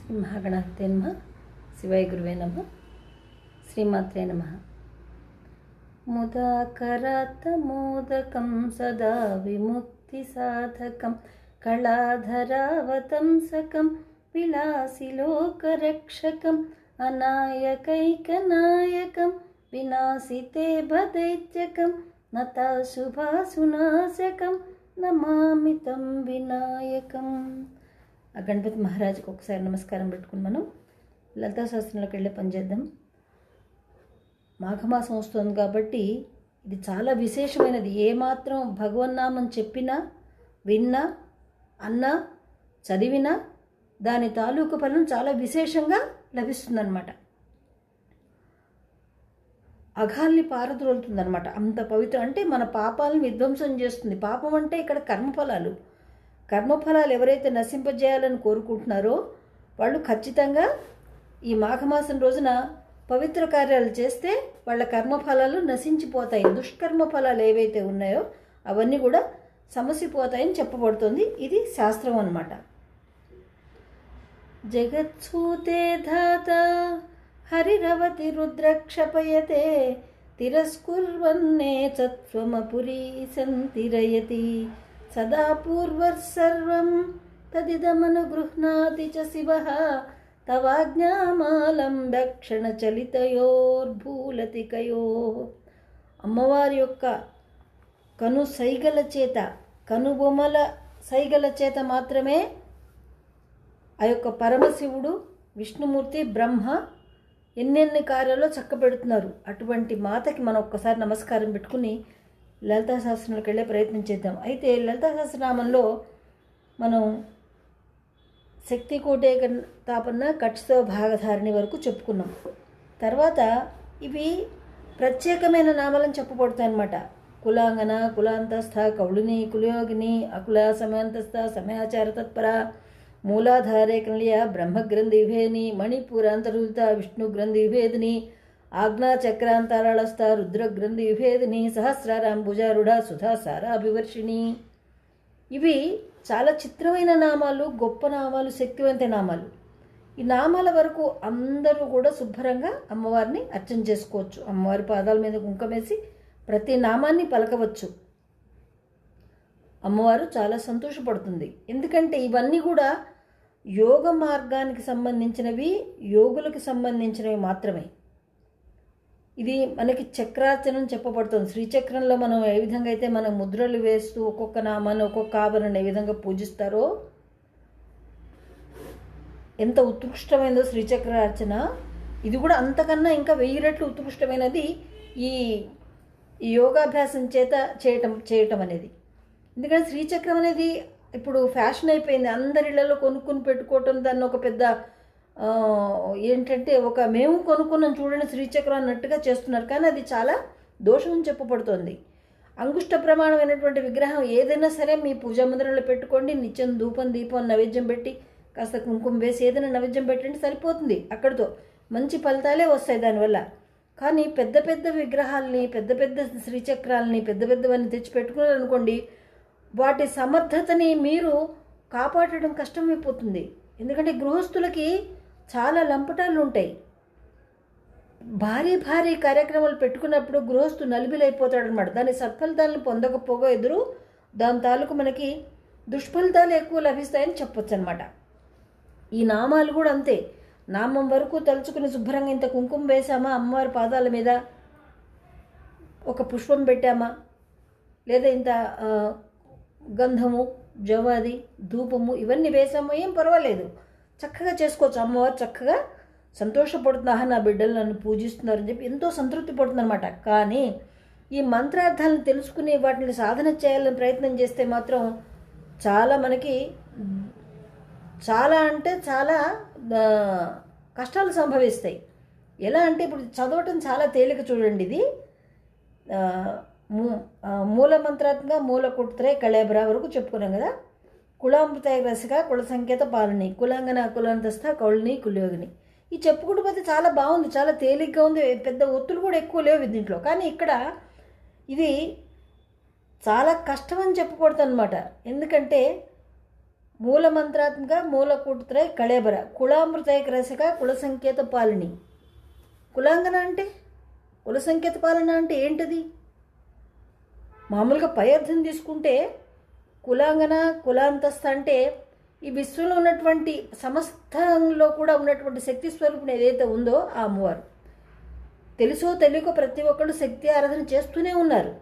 శ్రీ మహాగణాధిపతే నమః. శివాయ గురువే నమః. శ్రీమాత్రే నమః. ముదాకరాత్తమోదకం సదా విముక్తి సాధకం కళాధరావతంసకం విలాసిలోకరక్షకం అనాయకైకనాయకం వినాశితే భదైత్యకం నతాశుభాసునాశకం నమామితం వినాయకం. ఆ గణపతి మహారాజుకు ఒకసారి నమస్కారం పెట్టుకుని మనం లలితా శాస్త్రంలోకి వెళ్ళే పని చేద్దాం. మాఘమాసం వస్తుంది కాబట్టి ఇది చాలా విశేషమైనది. ఏమాత్రం భగవన్నామం చెప్పినా, విన్నా, అన్నా, చదివినా దాని తాలూకు ఫలం చాలా విశేషంగా లభిస్తుందన్నమాట. అఘాల్ని పారద్రోలుతుందన్నమాట. అంత పవిత్రం. అంటే మన పాపాలను విధ్వంసం చేస్తుంది. పాపం అంటే ఇక్కడ కర్మఫలాలు. కర్మఫలాలు ఎవరైతే నశింపజేయాలని కోరుకుంటున్నారో వాళ్ళు ఖచ్చితంగా ఈ మాఘమాసం రోజున పవిత్ర కార్యాలు చేస్తే వాళ్ళ కర్మఫలాలు నశించిపోతాయి. దుష్కర్మ ఫలాలు ఏవైతే ఉన్నాయో అవన్నీ కూడా సమసిపోతాయని చెప్పబడుతుంది. ఇది శాస్త్రం అన్నమాట. జగత్సూతే ధాత హరిరవతి రుద్రక్షపయతే తిరస్కుర్వన్నే సత్వమపురీ సంతిరయతి సదా పూర్వస్సర్వం తదిదమనుగృహ్ణాతి చ శివః తవాజ్ఞామాలంబ్య క్షణచలితయోర్భూలతికయోః. అమ్మవారి యొక్క కను సైగల చేత, కనుబొమ్మల సైగల చేత మాత్రమే ఆ యొక్క పరమశివుడు, విష్ణుమూర్తి, బ్రహ్మ ఎన్నెన్ని కార్యాల్లో చక్కబెడుతున్నారు. అటువంటి మాతకి మనం ఒక్కసారి నమస్కారం పెట్టుకుని లలితా సహస్రంలోకి వెళ్ళే ప్రయత్నం చేద్దాం. అయితే లలితా సహస్రనామంలో మనం శక్తి కోటేక తాపన్న కట్స్తో భాగధారిణి వరకు చెప్పుకున్నాం. తర్వాత ఇవి ప్రత్యేకమైన నామాలను చెప్పబడతాయి అన్నమాట. కులాంగన, కులాంతస్థ, కౌళిని, కులయోగిని, అకుల, సమయాంతస్థ, సమయాచార తత్పర, మూలాధారే కల్య, బ్రహ్మగ్రంథి విభేదిని, మణిపూరాంతరుత, విష్ణు గ్రంథి విభేదిని, ఆజ్ఞాచక్రాంతరాళస్థ, రుద్రగ్రంథి విభేదిని, సహస్రారాంబుజారుఢ, సుధా సారాభివర్షిణి. ఇవి చాలా చిత్రమైన నామాలు, గొప్ప నామాలు, శక్తివంత నామాలు. ఈ నామాల వరకు అందరూ కూడా శుభ్రంగా అమ్మవారిని అర్చన చేసుకోవచ్చు. అమ్మవారి పాదాల మీద కుంకుమేసి ప్రతి నామాన్ని పలకవచ్చు. అమ్మవారు చాలా సంతోషపడుతుంది. ఎందుకంటే ఇవన్నీ కూడా యోగ మార్గానికి సంబంధించినవి, యోగులకు సంబంధించినవి మాత్రమే. ఇది మనకి చక్రార్చనం చెప్పబడుతుంది. శ్రీచక్రంలో మనం ఏ విధంగా అయితే మనం ముద్రలు వేస్తూ ఒక్కొక్క నామాన్ని, ఒక్కొక్క ఆభరణ ఏ విధంగా పూజిస్తారో, ఎంత ఉత్కృష్టమైనదో శ్రీచక్రార్చన, ఇది కూడా అంతకన్నా ఇంకా 1000 రెట్లు ఉత్కృష్టమైనది ఈ యోగాభ్యాసం చేత చేయటం అనేది. ఎందుకంటే శ్రీచక్రం అనేది ఇప్పుడు ఫ్యాషన్ అయిపోయింది. అందరిళ్లలో కొనుక్కుని పెట్టుకోవటం, దాన్ని ఒక పెద్ద ఏంటంటే ఒక మేము కొనుక్కున్నాం చూడండి శ్రీచక్రం అన్నట్టుగా చేస్తున్నారు. కానీ అది చాలా దోషం చెప్పబడుతోంది. అంగుష్ట ప్రమాణమైనటువంటి విగ్రహం ఏదైనా సరే మీ పూజా మందిరంలో పెట్టుకోండి. నిత్యం ధూపం, దీపం, నైవేద్యం పెట్టి కాస్త కుంకుమ వేసి ఏదైనా నైవేద్యం పెట్టండి, సరిపోతుంది. అక్కడితో మంచి ఫలితాలే వస్తాయి దానివల్ల. కానీ పెద్ద పెద్ద విగ్రహాలని, పెద్ద పెద్ద శ్రీచక్రాలని, పెద్ద పెద్దవన్నీ తెచ్చిపెట్టుకున్నారు అనుకోండి, వాటి సమర్థతని మీరు కాపాడటం కష్టమైపోతుంది. ఎందుకంటే గృహస్థులకి చాలా లంపటాలు ఉంటాయి. భారీ భారీ కార్యక్రమాలు పెట్టుకున్నప్పుడు గృహస్థు నలిబిలైపోతాడు అనమాట. దాని సత్ఫలితాలను పొందకపోగా ఎదురు దాని తాలూకు మనకి దుష్ఫలితాలు ఎక్కువ లభిస్తాయని చెప్పొచ్చు అనమాట. ఈ నామాలు కూడా అంతే. నామం వరకు తలుచుకుని శుభ్రంగా ఇంత కుంకుమ వేసామా, అమ్మవారి పాదాల మీద ఒక పుష్పం పెట్టామా, లేదా ఇంత గంధము, జవాది, ధూపము ఇవన్నీ వేసామో ఏం పర్వాలేదు, చక్కగా చేసుకోవచ్చు. అమ్మవారు చక్కగా సంతోషపడుతుందా, నా బిడ్డలు నన్ను పూజిస్తున్నారని చెప్పి ఎంతో సంతృప్తి పడుతుంది అనమాట. కానీ ఈ మంత్రార్థాలను తెలుసుకుని వాటిని సాధన చేయాలని ప్రయత్నం చేస్తే మాత్రం చాలా మనకి చాలా అంటే చాలా కష్టాలు సంభవిస్తాయి. ఎలా అంటే ఇప్పుడు చదవటం చాలా తేలిక చూడండి. ఇది మూల మంత్రాత్మక మూల కుట్రే కళేబర వరకు చెప్పుకున్నాం కదా. కులామృత రసిక, కుల సంకేత పాలని, కులాంగన, కులాంతస్థ, కౌళిని, కులయోగిని. ఈ చెప్పుకుంటూ పోతే చాలా బాగుంది, చాలా తేలిగ్గా ఉంది. పెద్ద ఒత్తులు కూడా ఎక్కువ లేవు దీంట్లో. కానీ ఇక్కడ ఇది చాలా కష్టమని చెప్పకూడదు అనమాట. ఎందుకంటే మూలమంత్రాత్మక మూలకూటత్రయ కళేబర కులామృతయ రసిక కుల సంకేత పాలిని. కులాంగన అంటే కుల సంకేత పాలన అంటే ఏంటిది? మామూలుగా పై అర్థం తీసుకుంటే కులాంగన కులాంతస్థ అంటే ఈ విశ్వంలో ఉన్నటువంటి సమస్తంలో కూడా ఉన్నటువంటి శక్తి స్వరూపుని ఏదైతే ఉందో ఆ అమ్మవారు. తెలుసో తెలియకో ప్రతి ఒక్కళ్ళు శక్తి ఆరాధన చేస్తూనే ఉన్నారు.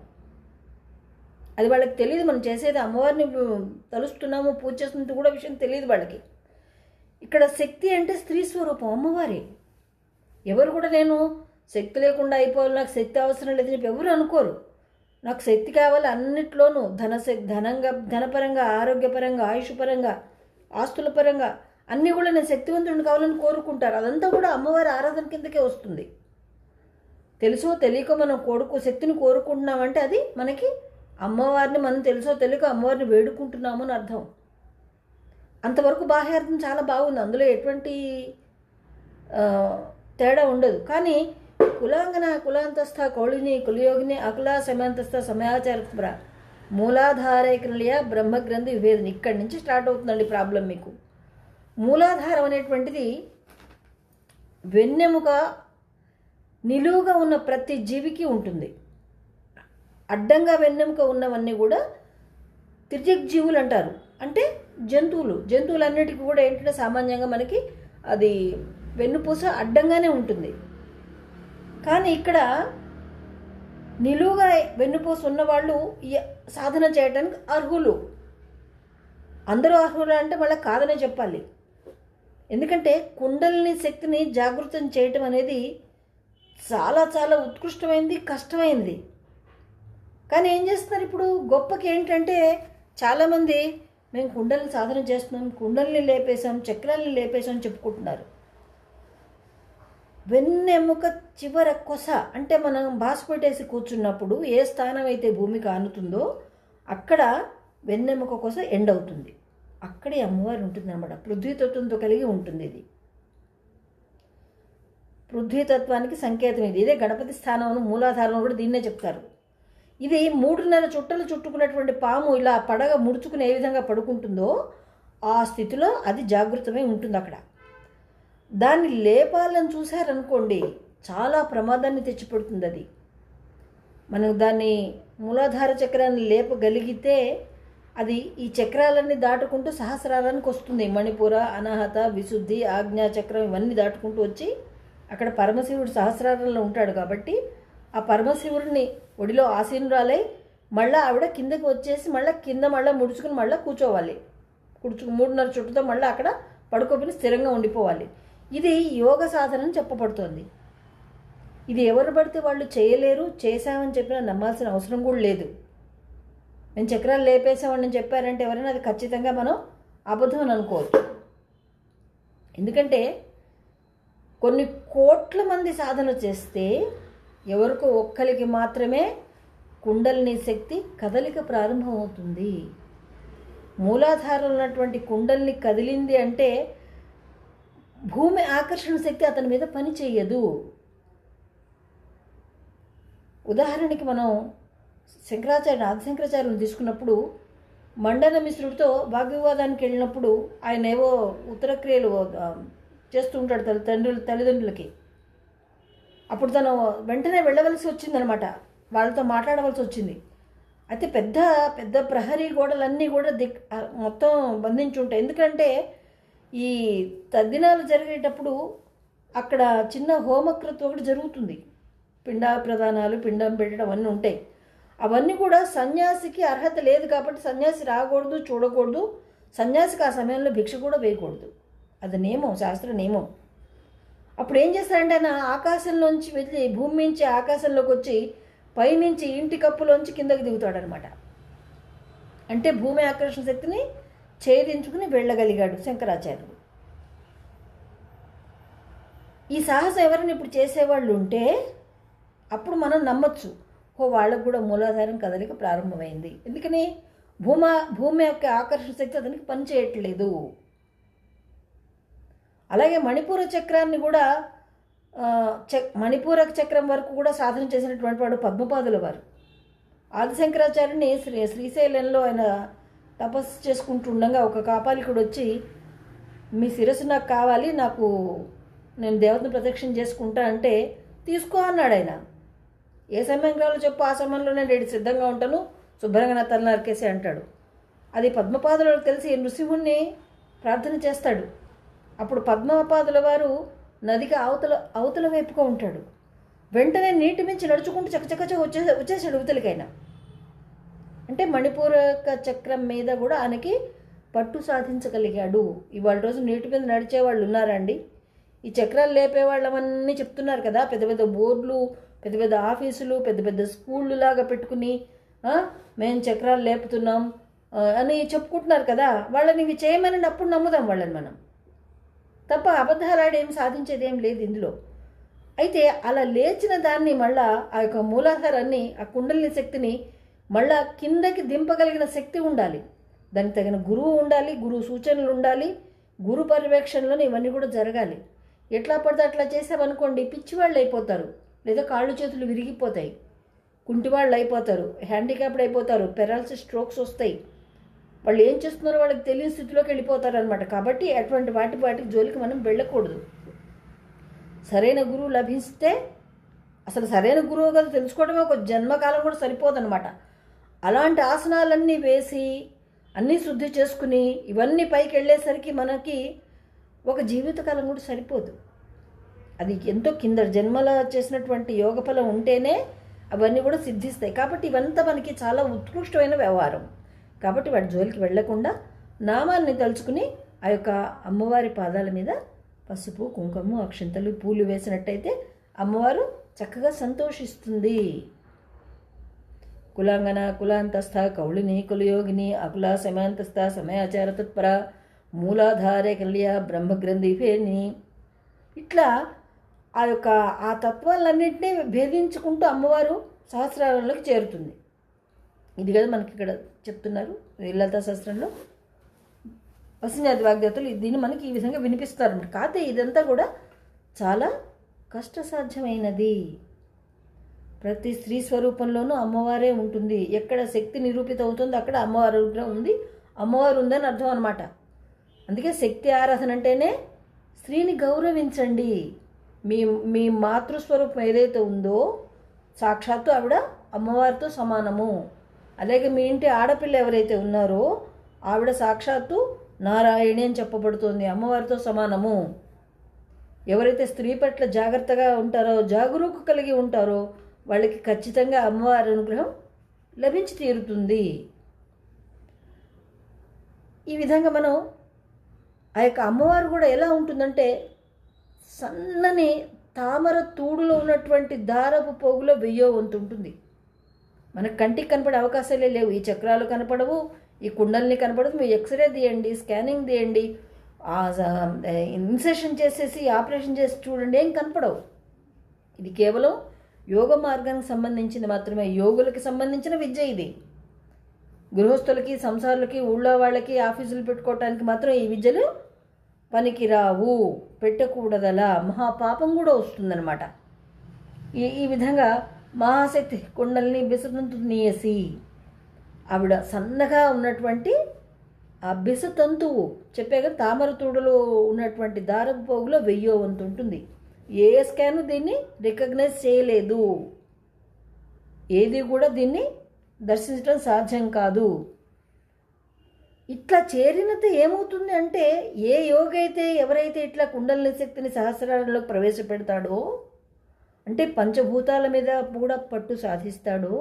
అది వాళ్ళకి తెలియదు. మనం చేసేది అమ్మవారిని తలుస్తున్నాము, పూజ చేస్తున్నట్టు కూడా విషయం తెలియదు వాళ్ళకి. ఇక్కడ శక్తి అంటే స్త్రీ స్వరూపం అమ్మవారి. ఎవరు కూడా నేను శక్తి లేకుండా అయిపోవాలి, నాకు శక్తి అవసరం లేదని చెప్పి ఎవరు అనుకోరు. నాకు శక్తి కావాలి అన్నిట్లోనూ, ధనపరంగా, ఆరోగ్యపరంగా, ఆయుష్పరంగా, ఆస్తుల పరంగా అన్నీ కూడా నేను శక్తివంతుడిని కావాలని కోరుకుంటారు. అదంతా కూడా అమ్మవారి ఆరాధన కిందకే వస్తుంది. తెలుసో తెలియకో మనం శక్తిని కోరుకుంటున్నామంటే అది మనకి అమ్మవారిని మనం తెలుసో తెలియకో అమ్మవారిని వేడుకుంటున్నాము అని అర్థం. అంతవరకు బాహ్యార్థం చాలా బాగుంది, అందులో ఎటువంటి తేడా ఉండదు. కానీ కులాంగన కులాంతస్థ కౌళిని కులయోగిని అకులా సమంతస్థ సమయాచార మూలాధారైకనలియ బ్రహ్మగ్రంథి విభేదన. ఇక్కడి నుంచి స్టార్ట్ అవుతుందండి ప్రాబ్లం మీకు. మూలాధారం అనేటువంటిది వెన్నెముక నిలువుగా ఉన్న ప్రతి జీవికి ఉంటుంది. అడ్డంగా వెన్నెముక ఉన్నవన్నీ కూడా త్రిజగ్జీవులు అంటారు. అంటే జంతువులన్నిటికీ కూడా ఏంటంటే సామాన్యంగా మనకి అది వెన్నుపూస అడ్డంగానే ఉంటుంది. కానీ ఇక్కడ నిలువుగా వెన్నుపూస ఉన్నవాళ్ళు సాధన చేయడానికి అర్హులు. అందరూ అర్హులు అంటే మళ్ళీ కాదనే చెప్పాలి. ఎందుకంటే కుండలిని శక్తిని జాగృతం చేయటం అనేది చాలా చాలా ఉత్కృష్టమైంది, కష్టమైంది. కానీ ఏం చేస్తున్నారు ఇప్పుడు గొప్పకి ఏంటంటే చాలామంది మేము కుండలిని సాధన చేస్తున్నాం, కుండలిని లేపేశాం, చక్రాలని లేపేశాం చెప్పుకుంటున్నారు. వెన్నెముక చివర కొస అంటే మనం బాస్ పెట్టేసి కూర్చున్నప్పుడు ఏ స్థానం అయితే భూమికి ఆనుతుందో అక్కడ వెన్నెముక కొస ఎండ్ అవుతుంది. అక్కడే అమ్మవారు ఉంటుంది అన్నమాట. పృథ్వీతత్వంతో కలిగి ఉంటుంది. ఇది పృథ్వీతత్వానికి సంకేతం. ఇదే గణపతి స్థానం, మూలాధారం కూడా దీన్నే చెప్తారు. ఇది 3.5 చుట్టలు చుట్టుకున్నటువంటి పాము ఇలా పడగ ముడుచుకుని ఏ విధంగా పడుకుంటుందో ఆ స్థితిలో అది జాగృతమై ఉంటుంది అక్కడ. దాన్ని లేపాలని చూశారనుకోండి చాలా ప్రమాదాన్ని తెచ్చిపెడుతుంది అది. మనం దాన్ని మూలాధార చక్రాన్ని లేపగలిగితే అది ఈ చక్రాలన్నీ దాటుకుంటూ సహస్రారానికి వస్తుంది. మణిపుర, అనాహత, విశుద్ధి, ఆజ్ఞా చక్రం ఇవన్నీ దాటుకుంటూ వచ్చి అక్కడ పరమశివుడు సహస్రారంలో ఉంటాడు. కాబట్టి ఆ పరమశివుడిని ఒడిలో ఆసీనురాలై మళ్ళీ ఆవిడ కిందకి వచ్చేసి కింద ముడుచుకుని కూర్చోవాలి. 3.5 చుట్టుతో మళ్ళీ అక్కడ పడుకోబెని స్థిరంగా ఉండిపోవాలి. ఇది యోగ సాధన చెప్పబడుతోంది. ఇది ఎవరు పడితే వాళ్ళు చేయలేరు. చేశామని చెప్పినా నమ్మాల్సిన అవసరం కూడా లేదు. మేము చక్రాలు లేపేసామని చెప్పారంటే ఎవరైనా అది ఖచ్చితంగా మనం అబద్ధం అని అనుకోవచ్చు. ఎందుకంటే కొన్ని కోట్ల మంది సాధన చేస్తే ఎవరికో ఒక్కరికి మాత్రమే కుండలిని శక్తి కదలిక ప్రారంభమవుతుంది. మూలాధారం ఉన్నటువంటి కుండలిని కదిలింది అంటే భూమి ఆకర్షణ శక్తి అతని మీద పని చేయదు. ఉదాహరణకి మనం ఆదిశంకరాచార్యులు తీసుకున్నప్పుడు మండన మిశ్రుడితో వాగ్వివాదానికి వెళ్ళినప్పుడు ఆయన ఏవో ఉత్తరక్రియలు చేస్తూ ఉంటాడు తల్లిదండ్రులకి. అప్పుడు తను వెంటనే వెళ్ళవలసి వచ్చిందనమాట, వాళ్ళతో మాట్లాడవలసి వచ్చింది. అయితే పెద్ద పెద్ద ప్రహరీ గోడలన్నీ కూడా మొత్తం బంధించుంటాయి. ఎందుకంటే ఈ తద్దినాలు జరిగేటప్పుడు అక్కడ చిన్న హోమక్రతు ఒకటి జరుగుతుంది. పిండా ప్రధానాలు, పిండం పెట్టడం అవన్నీ ఉంటాయి. అవన్నీ కూడా సన్యాసికి అర్హత లేదు కాబట్టి సన్యాసి రాకూడదు, చూడకూడదు. సన్యాసికి ఆ సమయంలో భిక్ష కూడా వేయకూడదు. అది నియమం, శాస్త్ర నియమం. అప్పుడు ఏం చేస్తారంటే ఆయన ఆకాశంలోంచి వెళ్ళి భూమి నుంచి ఆకాశంలోకి వచ్చి పైనుంచి ఇంటి కప్పులోంచి కిందకి దిగుతాడనమాట. అంటే భూమి ఆకర్షణ శక్తిని ఛేదించుకుని వెళ్ళగలిగాడు శంకరాచార్యుడు. ఈ సాహసం ఎవరైనా ఇప్పుడు చేసేవాళ్ళు ఉంటే అప్పుడు మనం నమ్మచ్చు, వాళ్ళకు కూడా మూలాధారం కదలిక ప్రారంభమైంది. ఎందుకని భూమి యొక్క ఆకర్షణ శక్తి అతనికి పని చేయట్లేదు. అలాగే మణిపూర చక్రాన్ని కూడా మణిపూర చక్రం వరకు కూడా సాధన చేసినటువంటి వాడు పద్మపాదుల వారు. ఆదిశంకరాచార్యుని శ్రీశైలంలో ఆయన తపస్సు చేసుకుంటుండగా ఒక కాపాలికుడు వచ్చి, మీ శిరస్సు నాకు కావాలి, నేను దేవతను ప్రదక్షిణ చేసుకుంటా అంటే, తీసుకో అన్నాడు ఆయన. ఏ సమయం కావాలో చెప్పు, ఆ సమయంలో నేను రెడీ సిద్ధంగా ఉంటాను, శుభ్రంగా నా తల నరికేసి అంటాడు. అది పద్మపాదులకు తెలిసి నృసింహుణ్ణి ప్రార్థన చేస్తాడు. అప్పుడు పద్మపాదుల వారు నదికి అవతల వైపుగా ఉంటాడు. వెంటనే నీటి మించి నడుచుకుంటూ చకచకచ వచ్చేసాడు యువతలకైనా. అంటే మణిపూరక చక్రం మీద కూడా ఆయనకి పట్టు సాధించగలిగాడు. ఇవాళ రోజు నీటి మీద నడిచే వాళ్ళు ఉన్నారండి. ఈ చక్రాలు లేపే వాళ్ళవన్నీ చెప్తున్నారు కదా, పెద్ద పెద్ద బోర్డులు, పెద్ద పెద్ద ఆఫీసులు, పెద్ద పెద్ద స్కూళ్ళు లాగా పెట్టుకుని మేము చక్రాలు లేపుతున్నాం అని చెప్పుకుంటున్నారు కదా. వాళ్ళని ఇవి చేయమని అప్పుడు నమ్ముదాం వాళ్ళని మనం, తప్ప అబద్ధాలాడి ఏం సాధించేది ఏం లేదు ఇందులో. అయితే అలా లేచిన దాన్ని మళ్ళా ఆ యొక్క మూలాధారాన్ని, ఆ కుండలిని శక్తిని మళ్ళా కిందకి దింపగలిగిన శక్తి ఉండాలి. దానికి తగిన గురువు ఉండాలి, గురువు సూచనలు ఉండాలి, గురు పర్యవేక్షణలోనే ఇవన్నీ కూడా జరగాలి. ఎట్లా పడితే అట్లా చేసామనుకోండి పిచ్చివాళ్ళు అయిపోతారు, లేదా కాళ్ళు చేతులు విరిగిపోతాయి, కుంటివాళ్ళు అయిపోతారు, హ్యాండిక్యాప్డ్ అయిపోతారు, పెరాలసిస్ స్ట్రోక్స్ వస్తాయి. వాళ్ళు ఏం చేస్తున్నారో వాళ్ళకి తెలియని స్థితిలోకి వెళ్ళిపోతారు అనమాట. కాబట్టి అటువంటి వాటికి జోలికి మనం వెళ్ళకూడదు. సరైన గురువు లభిస్తే, అసలు సరైన గురువు కదా తెలుసుకోవడమే ఒక జన్మకాలం కూడా సరిపోదన్నమాట. అలాంటి ఆసనాలన్నీ వేసి అన్నీ శుద్ధి చేసుకుని ఇవన్నీ పైకి వెళ్ళేసరికి మనకి ఒక జీవితకాలం కూడా సరిపోదు. అది ఎంతో కింద జన్మల చేసినటువంటి యోగ ఫలం ఉంటేనే అవన్నీ కూడా సిద్ధిస్తాయి. కాబట్టి ఇవంతా మనకి చాలా ఉత్కృష్టమైన వ్యవహారం. కాబట్టి వాటి జోలికి వెళ్లకుండా నామాన్ని తలుచుకుని ఆ యొక్క అమ్మవారి పాదాల మీద పసుపు, కుంకుమ, అక్షింతలు, పూలు వేసినట్టయితే అమ్మవారు చక్కగా సంతోషిస్తుంది. కులాంగన, కులాంతస్థ, కౌళిని, కులయోగిని, అకుల, సమయాంతస్థ, సమయాచార తత్పర, మూలాధారే కళ్య, బ్రహ్మగ్రంథి ఫేని, ఇట్లా ఆ తత్వాలన్నింటినీ భేదించుకుంటూ అమ్మవారు సహస్రారంలోకి చేరుతుంది. ఇది కదా మనకి ఇక్కడ చెప్తున్నారు లలితా సహస్రంలో. వసిన్యాది వాగ్దేవతలు దీన్ని మనకి ఈ విధంగా వినిపిస్తారు అన్నమాట. కాకపోతే ఇదంతా కూడా చాలా కష్టసాధ్యమైనది. ప్రతి స్త్రీ స్వరూపంలోనూ అమ్మవారే ఉంటుంది. ఎక్కడ శక్తి నిరూపిత అవుతుందో అక్కడ అమ్మవారు ఉంది, అమ్మవారు ఉందని అర్థం అనమాట. అందుకే శక్తి ఆరాధన అంటేనే స్త్రీని గౌరవించండి. మీ మాతృస్వరూపం ఏదైతే ఉందో సాక్షాత్తు ఆవిడ అమ్మవారితో సమానము. అలాగే మీ ఇంటి ఆడపిల్ల ఎవరైతే ఉన్నారో ఆవిడ సాక్షాత్తు నారాయణి అని చెప్పబడుతుంది, అమ్మవారితో సమానము. ఎవరైతే స్త్రీ పట్ల జాగ్రత్తగా ఉంటారో, జాగరూకు కలిగి ఉంటారో వాళ్ళకి ఖచ్చితంగా అమ్మవారి అనుగ్రహం లభించి తీరుతుంది. ఈ విధంగా మనం ఆ యొక్క అమ్మవారు కూడా ఎలా ఉంటుందంటే సన్నని తామర తూడులో ఉన్నటువంటి దారపు పోగులో 1000వ వంతు ఉంటుంది. మనకు కంటికి కనపడే అవకాశాలే లేవు. ఈ చక్రాలు కనపడవు, ఈ కుండల్ని కనపడదు. మీరు ఎక్స్రే తీయండి, స్కానింగ్ తీయండి, ఇన్సెషన్ చేసేసి ఆపరేషన్ చేసి చూడండి, ఏం కనపడవు. ఇది కేవలం యోగ మార్గానికి సంబంధించింది మాత్రమే, యోగులకి సంబంధించిన విద్య ఇది. గృహస్థులకి, సంసారులకి, ఊళ్ళో వాళ్ళకి, ఆఫీసులు పెట్టుకోవటానికి మాత్రం ఈ విద్యలు పనికిరావు, పెట్టకూడదలా, మహాపాపం కూడా వస్తుందన్నమాట. ఈ విధంగా మహాశక్తి కుండల్ని బిసతంతునేసి ఆవిడ సన్నగా ఉన్నటువంటి ఆ బిసతంతువు చెప్పాక తామర తూడులో ఉన్నటువంటి దారపు పోగులో 1000వ వంతు ఉంటుంది. ఏ స్కాను దీన్ని రికగ్నైజ్ చేయలేదు, ఏది కూడా దీన్ని దర్శించడం సాధ్యం కాదు. ఇట్లా చేరినత ఏమవుతుంది అంటే, ఏ యోగ అయితే ఎవరైతే ఇట్లా కుండలిని శక్తిని సహస్రారంలోకి ప్రవేశపెడతాడో, అంటే పంచభూతాల మీద కూడా పట్టు సాధిస్తాడో,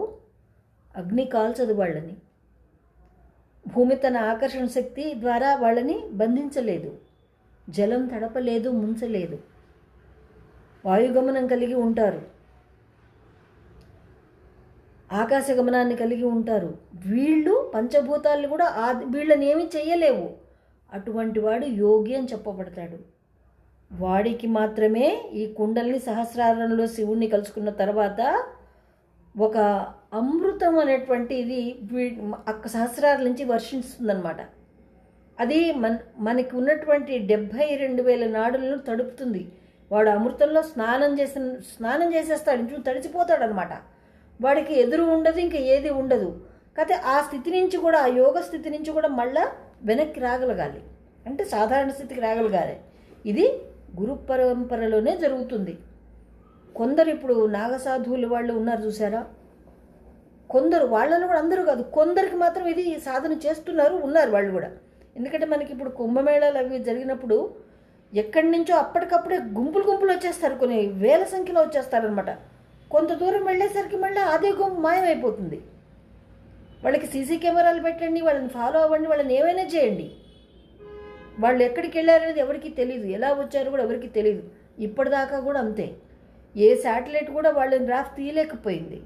అగ్ని కాల్చదు వాళ్ళని, భూమి తన ఆకర్షణ శక్తి ద్వారా వాళ్ళని బంధించలేదు, జలం తడపలేదు, ముంచలేదు, వాయుగమనం కలిగి ఉంటారు, ఆకాశగమనాన్ని కలిగి ఉంటారు. వీళ్ళు పంచభూతాలు కూడా వీళ్ళని ఏమీ చెయ్యలేవు. అటువంటి వాడు యోగి అని చెప్పబడతాడు. వాడికి మాత్రమే ఈ కుండల్ని సహస్రారంలో శివుణ్ణి కలుసుకున్న తర్వాత ఒక అమృతం అనేటువంటి ఇది సహస్రాల నుంచి వర్షిస్తుందన్నమాట. అది మనకి ఉన్నటువంటి 72,000 నాడులను తడుపుతుంది. వాడు అమృతంలో స్నానం చేసేస్తాడు, ఇంట్లో తడిచిపోతాడు అనమాట. వాడికి ఎదురు ఉండదు, ఇంకా ఏది ఉండదు. కాకపోతే ఆ స్థితి నుంచి కూడా, ఆ యోగ స్థితి నుంచి కూడా మళ్ళా వెనక్కి రాగలగాలి, అంటే సాధారణ స్థితికి రాగలగాలి. ఇది గురు పరంపరలోనే జరుగుతుంది. కొందరు ఇప్పుడు నాగసాధువులు వాళ్ళు ఉన్నారు చూసారా, కొందరు, వాళ్ళలో కూడా అందరూ కాదు, కొందరికి మాత్రం ఇది సాధన చేస్తున్నారు, ఉన్నారు వాళ్ళు కూడా. ఎందుకంటే మనకి ఇప్పుడు కుంభమేళాలు అవి జరిగినప్పుడు ఎక్కడి నుంచో అప్పటికప్పుడే గుంపులు గుంపులు వచ్చేస్తారు, కొన్ని వేల సంఖ్యలో వచ్చేస్తారనమాట. కొంత దూరం వెళ్ళేసరికి మళ్ళీ అదే గుంపు మాయమైపోతుంది. వాళ్ళకి సీసీ కెమెరాలు పెట్టండి, వాళ్ళని ఫాలో అవ్వండి, వాళ్ళని ఏమైనా చేయండి, వాళ్ళు ఎక్కడికి వెళ్ళారనేది ఎవరికి తెలియదు, ఎలా వచ్చారో కూడా ఎవరికి తెలియదు. ఇప్పటిదాకా కూడా అంతే, ఏ శాటిలైట్ కూడా వాళ్ళని గ్రాఫ్ తీయలేకపోయింది.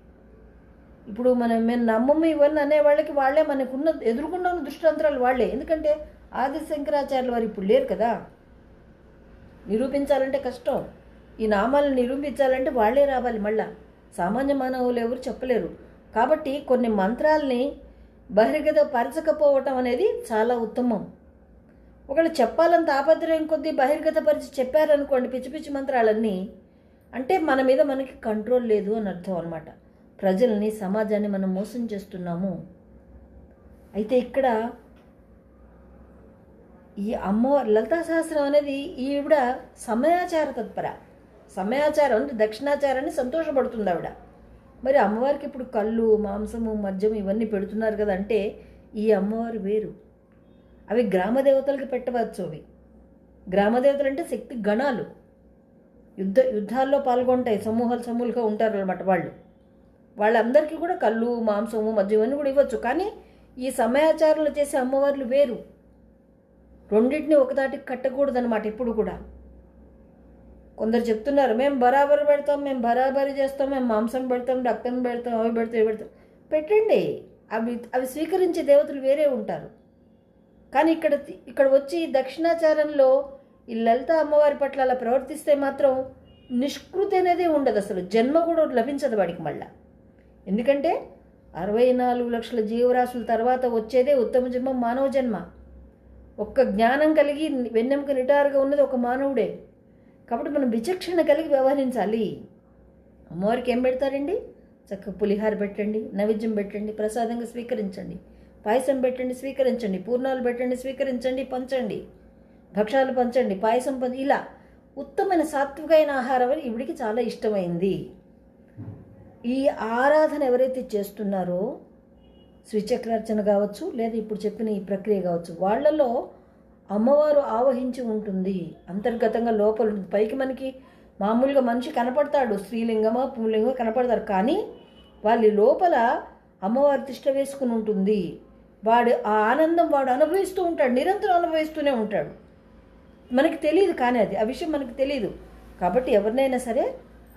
ఇప్పుడు మేము నమ్మము ఇవన్నీ అనే వాళ్ళకి వాళ్ళే మనకున్న ఎదురుకుండా ఉన్న దృష్టాంతరాలు వాళ్ళే. ఎందుకంటే ఆది శంకరాచార్యులు వారు ఇప్పుడు లేరు కదా, నిరూపించాలంటే కష్టం. ఈ నామాలను నిరూపించాలంటే వాళ్ళే రావాలి, మళ్ళా సామాన్య మానవులు ఎవరు చెప్పలేరు. కాబట్టి కొన్ని మంత్రాల్ని బహిర్గత పరచకపోవటం అనేది చాలా ఉత్తమం. ఒకళ్ళు చెప్పాలని తాపత్రయం కొద్దీ బహిర్గత పరిచి చెప్పారనుకోండి పిచ్చి పిచ్చి మంత్రాలన్నీ, అంటే మన మీద మనకి కంట్రోల్ లేదు అని అర్థం అనమాట. ప్రజల్ని, సమాజాన్ని మనం మోసం చేస్తున్నాము. అయితే ఇక్కడ ఈ అమ్మవారి లలితా సహస్రం అనేది ఈవిడ సమయాచార తత్పర, సమయాచారం అంటే దక్షిణాచారాన్ని సంతోషపడుతుంది ఆవిడ. మరి అమ్మవారికి ఇప్పుడు కళ్ళు, మాంసము, మద్యం ఇవన్నీ పెడుతున్నారు కదా, అంటే ఈ అమ్మవారు వేరు. అవి గ్రామదేవతలకి పెట్టవచ్చు. అవి గ్రామదేవతలు అంటే శక్తి గణాలు, యుద్ధాల్లో పాల్గొంటాయి, సమూహాలుగా ఉంటారు అనమాట వాళ్ళు. వాళ్ళందరికీ కూడా కళ్ళు, మాంసము, మద్యం ఇవన్నీ కూడా ఇవ్వచ్చు. కానీ ఈ సమయాచారంలో చేసే అమ్మవార్లు వేరు. రెండింటిని ఒకదాటికి కట్టకూడదనమాట ఎప్పుడు కూడా. కొందరు చెప్తున్నారు మేము బరాబరు పెడతాం, మేము బరాబరి చేస్తాం, మేము మాంసం పెడతాం, రక్తం పెడతాం, అవి పెడతాం, ఇవి పెడతాం. పెట్టండి, అవి స్వీకరించే దేవతలు వేరే ఉంటారు. కానీ ఇక్కడ వచ్చి దక్షిణాచారంలో ఈ లలిత అమ్మవారి పట్ల అలా ప్రవర్తిస్తే మాత్రం నిష్కృతి అనేది ఉండదు, అసలు జన్మ కూడా లభించదు వాడికి మళ్ళా. ఎందుకంటే 64 లక్షల జీవరాశుల తర్వాత వచ్చేదే ఉత్తమ జన్మ, మానవ జన్మ. ఒక్క జ్ఞానం కలిగి వెన్నెముక నిటారుగా ఉన్నది ఒక మానవుడే. కాబట్టి మనం విచక్షణ కలిగి వ్యవహరించాలి. అమ్మవారికి ఏం పెడతారండి? చక్కగా పులిహార పెట్టండి, నైవేద్యం పెట్టండి, ప్రసాదంగా స్వీకరించండి, పాయసం పెట్టండి, స్వీకరించండి, పూర్ణాలు పెట్టండి, స్వీకరించండి, పంచండి, భక్షాలు పంచండి, పాయసం ఇలా ఉత్తమైన సాత్వికమైన ఆహారం అని ఇవిడికి చాలా ఇష్టమైంది. ఈ ఆరాధన ఎవరైతే చేస్తున్నారో, శ్రీచక్రార్చన కావచ్చు, లేదా ఇప్పుడు చెప్పిన ఈ ప్రక్రియ కావచ్చు, వాళ్ళలో అమ్మవారు ఆవహించి ఉంటుంది అంతర్గతంగా, లోపల ఉంటుంది. పైకి మనకి మామూలుగా మనిషి కనపడతాడు, స్త్రీలింగమా పుల్లింగమా కనపడతారు, కానీ వాళ్ళ లోపల అమ్మవారు తిష్ట వేసుకుని ఉంటుంది. వాడు ఆ ఆనందం వాడు అనుభవిస్తూ ఉంటాడు, నిరంతరం అనుభవిస్తూనే ఉంటాడు. మనకి తెలియదు, కానీ ఆ విషయం మనకు తెలియదు. కాబట్టి ఎవరినైనా సరే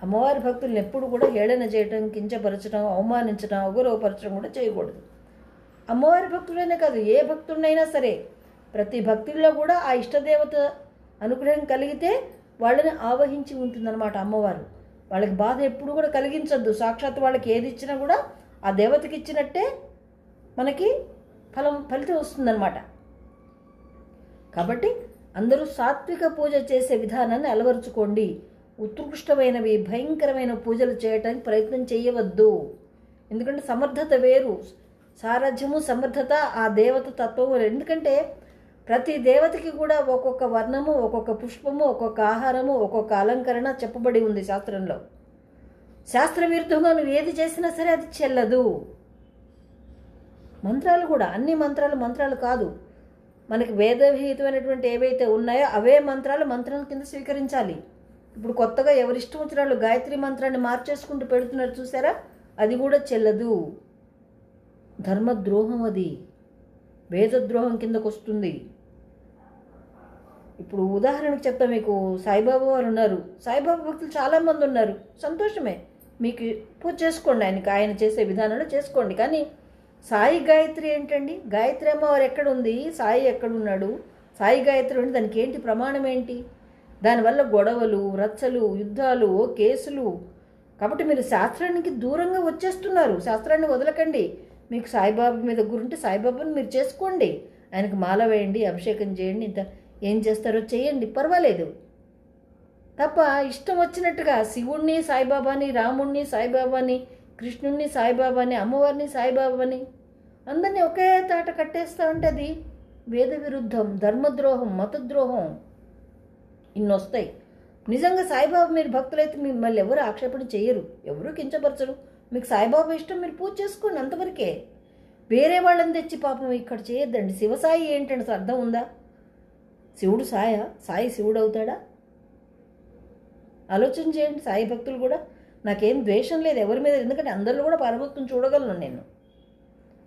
అమ్మవారి భక్తులను ఎప్పుడు కూడా హేళన చేయటం, కించపరచడం, అవమానించడం, అగౌరవపరచడం కూడా చేయకూడదు. అమ్మవారి భక్తులైనా కాదు, ఏ భక్తుడినైనా సరే ప్రతి భక్తుల్లో కూడా ఆ ఇష్టదేవత అనుగ్రహం కలిగితే వాళ్ళని ఆవహించి ఉంటుందన్నమాట అమ్మవారు. వాళ్ళకి బాధ ఎప్పుడు కూడా కలిగించద్దు. సాక్షాత్ వాళ్ళకి ఏది ఇచ్చినా కూడా ఆ దేవతకి ఇచ్చినట్టే మనకి ఫలితం వస్తుందన్నమాట. కాబట్టి అందరూ సాత్విక పూజ చేసే విధానాన్ని అలవరుచుకోండి. ఉత్కృష్టమైనవి, భయంకరమైన పూజలు చేయటానికి ప్రయత్నం చేయవద్దు. ఎందుకంటే సమర్థత వేరు, సారథ్యము, సమర్థత ఆ దేవత తత్వము. ఎందుకంటే ప్రతి దేవతకి కూడా ఒక్కొక్క వర్ణము, ఒక్కొక్క పుష్పము, ఒక్కొక్క ఆహారము, ఒక్కొక్క అలంకరణ చెప్పబడి ఉంది శాస్త్రంలో. శాస్త్ర విరుద్ధంగా నువ్వు ఏది చేసినా సరే అది చెల్లదు. మంత్రాలు కూడా, అన్ని మంత్రాలు కాదు, మనకి వేదవిహితమైనటువంటి ఏవైతే ఉన్నాయో అవే మంత్రం కింద స్వీకరించాలి. ఇప్పుడు కొత్తగా ఎవరిష్టం వచ్చిన వాళ్ళు గాయత్రి మంత్రాన్ని మార్చేసుకుంటూ పెడుతున్నారు చూసారా, అది కూడా చెల్లదు. ధర్మద్రోహం, అది వేదద్రోహం కిందకు వస్తుంది. ఇప్పుడు ఉదాహరణకు చెప్తా మీకు, సాయిబాబా వారు ఉన్నారు, సాయిబాబా భక్తులు చాలామంది ఉన్నారు, సంతోషమే, మీకు పూజ చేసుకోండి, ఆయన చేసే విధానంలో చేసుకోండి. కానీ సాయి గాయత్రి ఏంటండి? గాయత్రి అమ్మవారు ఎక్కడుంది? సాయి ఎక్కడున్నాడు? సాయి గాయత్రి ఉంది, దానికి ఏంటి ప్రమాణం ఏంటి? దానివల్ల గొడవలు, రచ్చలు, యుద్ధాలు, కేసులు. కాబట్టి మీరు శాస్త్రానికి దూరంగా వచ్చేస్తున్నారు. శాస్త్రాన్ని వదలకండి. మీకు సాయిబాబా మీద గురుంటే సాయిబాబాని మీరు చేసుకోండి, ఆయనకు మాల వేయండి, అభిషేకం చేయండి, ఇంత ఏం చేస్తారో చేయండి, పర్వాలేదు. తప్ప ఇష్టం వచ్చినట్టుగా శివుణ్ణి సాయిబాబాని, రాముణ్ణి సాయిబాబాని, కృష్ణుణ్ణి సాయిబాబాని, అమ్మవారిని సాయిబాబాని అందరినీ ఒకే తాట కట్టేస్తా అంటే అది వేద విరుద్ధం, ధర్మద్రోహం, మతద్రోహం ఇన్ని వస్తాయి. నిజంగా సాయిబాబా మీరు భక్తులైతే మిమ్మల్ని ఎవరు ఆక్షేపణ చేయరు, ఎవరు కించపరచరు. మీకు సాయిబాబా ఇష్టం, మీరు పూజ చేసుకోండి, అంతవరకే. వేరే వాళ్ళని తెచ్చి పాపం ఇక్కడ చేయొద్దండి. శివసాయి ఏంటంటే అసలు అర్థం ఉందా? శివుడు సాయి శివుడు అవుతాడా? ఆలోచన చేయండి. సాయి భక్తులు కూడా నాకేం ద్వేషం లేదు ఎవరి మీద, ఎందుకంటే అందరిలో కూడా పరమాత్మను చూడగలను నేను,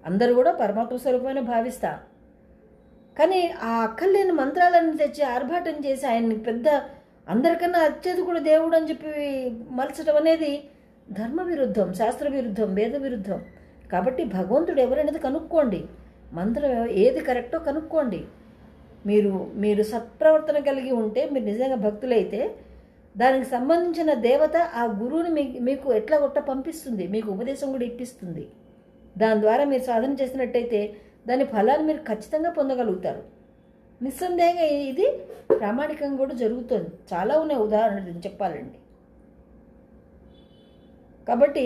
అందరూ కూడా పరమాత్మ స్వరూపమైన భావిస్తా. కానీ ఆ అక్కర్లేని మంత్రాలను తెచ్చి ఆర్భాటం చేసి ఆయన్ని పెద్ద అందరికన్నా అత్యధికుడు దేవుడు అని చెప్పి మలచడం అనేది ధర్మ విరుద్ధం, శాస్త్ర విరుద్ధం, వేద విరుద్ధం. కాబట్టి భగవంతుడు ఎవరనేది కనుక్కోండి, మంత్రం ఏది కరెక్టో కనుక్కోండి. మీరు సత్ప్రవర్తన కలిగి ఉంటే, మీరు నిజంగా భక్తులైతే దానికి సంబంధించిన దేవత ఆ గురువుని మీకు ఎట్లా పంపిస్తుంది, మీకు ఉపదేశం కూడా ఇప్పిస్తుంది. దాని ద్వారా మీరు సాధన చేసినట్టయితే దాని ఫలాన్ని మీరు ఖచ్చితంగా పొందగలుగుతారు. నిస్సందేహంగా ఇది ప్రామాణికంగా కూడా జరుగుతుంది. చాలా ఉన్నాయి ఉదాహరణలు చెప్పాలండి. కాబట్టి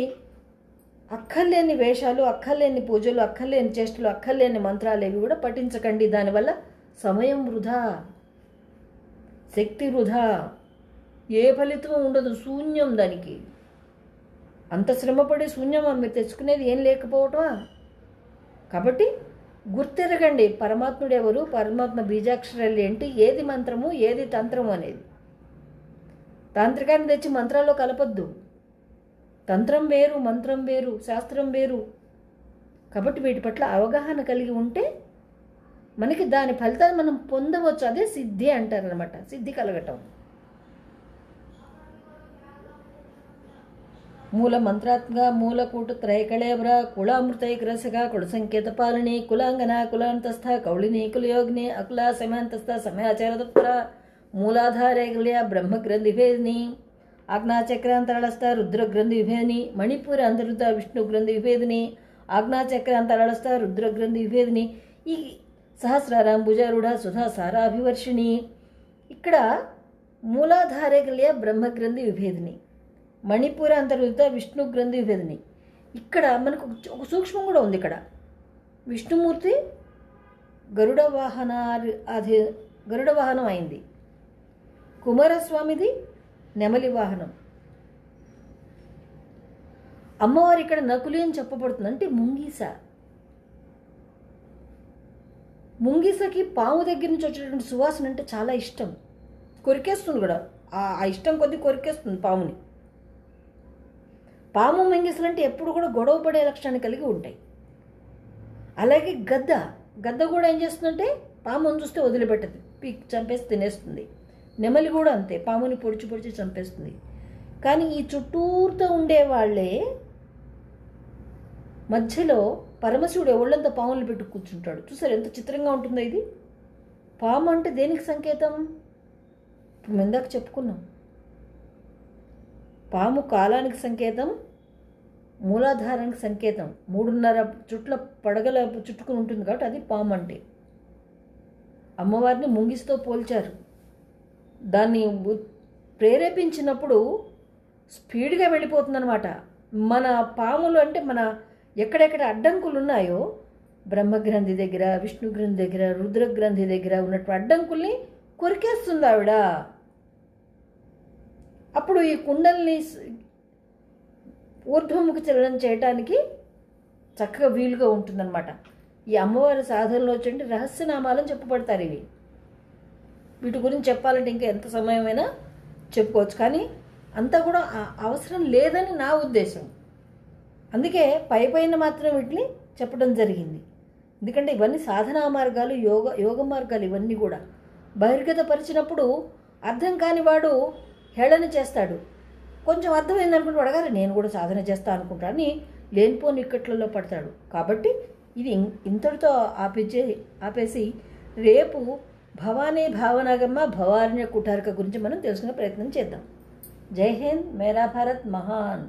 అక్కర్లేని వేషాలు, అక్కర్లేని పూజలు, అక్కర్లేని చేష్టలు, అక్కర్లేని మంత్రాలు ఇవి కూడా పఠించకండి. దానివల్ల సమయం వృధా, శక్తి వృధా, ఏ ఫలితం ఉండదు, శూన్యం. దానికి అంత శ్రమపడి శూన్యమా మీరు తెచ్చుకునేది ఏం లేకపోవటమా? కాబట్టి గుర్తెరగండి పరమాత్ముడు ఎవరు, పరమాత్మ బీజాక్షరాలు ఏంటి, ఏది మంత్రము ఏది తంత్రము అనేది. తాంత్రికాన్ని తెచ్చి మంత్రాల్లో కలపొద్దు. తంత్రం వేరు, మంత్రం వేరు, శాస్త్రం వేరు. కాబట్టి వీటి పట్ల అవగాహన కలిగి ఉంటే మనకి దాని ఫలితాన్ని మనం పొందవచ్చు. అదే సిద్ధి అంటారనమాట, సిద్ధి కలగటం. మూల మంత్రాత్మక మూలకూట త్రైకళేవర కులామృతైకరసగా కుల సంకేత పాలిని కులాంగన కులాంతస్థ కౌళిని కులయోగిని అకుల సమాంతస్థ సమయాచారతత్పర మూలాధారేకల్య బ్రహ్మగ్రంథి విభేదిని ఆజ్ఞాచక్రాంతరాళస్థ రుద్రగ్రంథి విభేదిని మణిపూర అంతర్వృత విష్ణు గ్రంథి విభేదిని ఆజ్ఞాచక్రాంతరాళస్థ రుద్రగ్రంథి విభేదిని ఈ సహస్రారాంబుజారూఢ సుధా సారాభివర్షిణి. ఇక్కడ మూలాధారేకల్య బ్రహ్మగ్రంథి విభేదిని, మణిపూర అంతర్వృత విష్ణు గ్రంథి విభేదిని. ఇక్కడ మనకు ఒక సూక్ష్మం కూడా ఉంది. ఇక్కడ విష్ణుమూర్తి గరుడ వాహనం అయింది, కుమారస్వామిది నెమలి వాహనం. అమ్మవారు ఇక్కడ నకులి అని చెప్పబడుతుంది, అంటే ముంగీస. ముంగీసకి పాము దగ్గర నుంచి వచ్చేటువంటి సువాసన అంటే చాలా ఇష్టం, కొరికేస్తుంది కూడా. ఆ ఇష్టం కొద్దీ కొరికేస్తుంది పాముని. పాము ముంగీసలు అంటే ఎప్పుడు కూడా గొడవ పడే లక్షణాన్ని కలిగి ఉంటాయి. అలాగే గద్ద కూడా ఏం చేస్తుందంటే పాముని చూస్తే వదిలిపెట్టదు, చంపేసి తినేస్తుంది. నెమలి కూడా అంతే, పాముని పొడిచి చంపేస్తుంది. కానీ ఈ చుట్టూరుతో ఉండేవాళ్లే మధ్యలో పరమశివుడు ఒళ్ళంతా పాములు పెట్టు కూర్చుంటాడు. చూసారు ఎంత చిత్రంగా ఉంటుందో ఇది. పాము అంటే దేనికి సంకేతం? ఇప్పుడు ఇందాక చెప్పుకున్నాం, పాము కాలానికి సంకేతం, మూలాధారానికి సంకేతం. 3.5 చుట్ల పడగల చుట్టుకుని ఉంటుంది కాబట్టి అది పాము అంటే. అమ్మవారిని ముంగిస్తో పోల్చారు. దాన్ని ప్రేరేపించినప్పుడు స్పీడ్గా వెళ్ళిపోతుందన్నమాట. మన పాములు అంటే మన ఎక్కడెక్కడ అడ్డంకులు ఉన్నాయో బ్రహ్మగ్రంథి దగ్గర, విష్ణు గ్రంథి దగ్గర, రుద్రగ్రంథి దగ్గర ఉన్నటువంటి అడ్డంకుల్ని కొరికేస్తుంది ఆవిడ. అప్పుడు ఈ కుండల్ని ఊర్ధ్వముఖ చలనం చేయటానికి చక్కగా వీలుగా ఉంటుందన్నమాట. ఈ అమ్మవారి సాధనలో వచ్చే రహస్యనామాలని చెప్పబడతారు ఇవి. వీటి గురించి చెప్పాలంటే ఇంకా ఎంత సమయమైనా చెప్పుకోవచ్చు, కానీ అంతా కూడా అవసరం లేదని నా ఉద్దేశం. అందుకే పైన మాత్రం వీటిని చెప్పడం జరిగింది. ఎందుకంటే ఇవన్నీ సాధనా మార్గాలు, యోగ మార్గాలు. ఇవన్నీ కూడా బహిర్గతపరిచినప్పుడు అర్థం కాని వాడు హేళన చేస్తాడు. కొంచెం అర్థమైంది అనుకుంటే అడగాలి, నేను కూడా సాధన చేస్తా అనుకుంటా అని లేనిపోని ఇక్కట్లలో పడతాడు. కాబట్టి ఇది ఇంతటితో ఆపేసి రేపు భవానీ భావనాగమ్మ భవారణ్య కుటారిక గురించి మనం తెలుసుకునే ప్రయత్నం చేద్దాం. జై హింద్, మేరా భారత్ మహాన్.